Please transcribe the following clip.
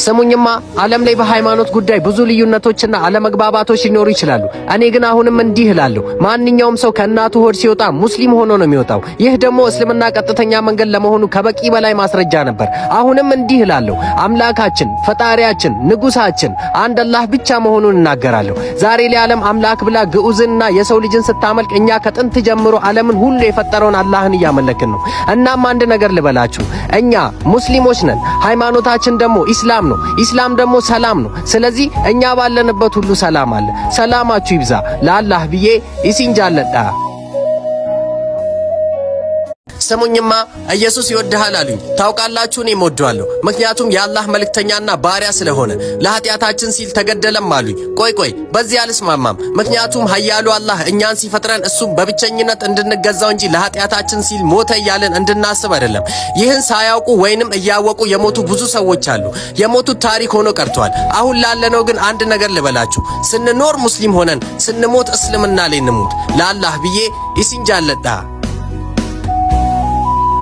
ስሙኝማ ዓለም ላይ በሃይማኖት ጉዳይ ብዙ ልዩነቶችና አለመግባባቶች ሊኖሩ ይችላሉ። እኔ ግን አሁንም እንዲህ እላለሁ፣ ማንኛውም ሰው ከእናቱ ሆድ ሲወጣ ሙስሊም ሆኖ ነው የሚወጣው። ይህ ደግሞ እስልምና ቀጥተኛ መንገድ ለመሆኑ ከበቂ በላይ ማስረጃ ነበር። አሁንም እንዲህ እላለሁ፣ አምላካችን፣ ፈጣሪያችን፣ ንጉሳችን አንድ አላህ ብቻ መሆኑን እናገራለሁ። ዛሬ ላይ ዓለም አምላክ ብላ ግዑዝና የሰው ልጅን ስታመልክ እኛ ከጥንት ጀምሮ ዓለምን ሁሉ የፈጠረውን አላህን እያመለክን ነው። እናም አንድ ነገር ልበላችሁ፣ እኛ ሙስሊሞች ነን። ሃይማኖታችን ደግሞ ኢስላም ነው። ኢስላም ደግሞ ሰላም ነው። ስለዚህ እኛ ባለንበት ሁሉ ሰላም አለ። ሰላማችሁ ይብዛ። ለአላህ ብዬ ይሲንጃለዳ። ስሙኝማ ኢየሱስ ይወድሃል አሉኝ። ታውቃላችሁ እኔም እወደዋለሁ፣ ምክንያቱም የአላህ መልእክተኛና ባሪያ ስለሆነ። ለኃጢአታችን ሲል ተገደለም አሉኝ። ቆይ በዚህ አልስማማም። ምክንያቱም ኃያሉ አላህ እኛን ሲፈጥረን እሱም በብቸኝነት እንድንገዛው እንጂ ለኃጢአታችን ሲል ሞተ እያለን እንድናስብ አይደለም። ይህን ሳያውቁ ወይንም እያወቁ የሞቱ ብዙ ሰዎች አሉ። የሞቱት ታሪክ ሆኖ ቀርቷል። አሁን ላለነው ግን አንድ ነገር ልበላችሁ፣ ስንኖር ሙስሊም ሆነን ስንሞት እስልምና ላይ እንሙት። ለአላህ ብዬ ይሲንጃለዳ።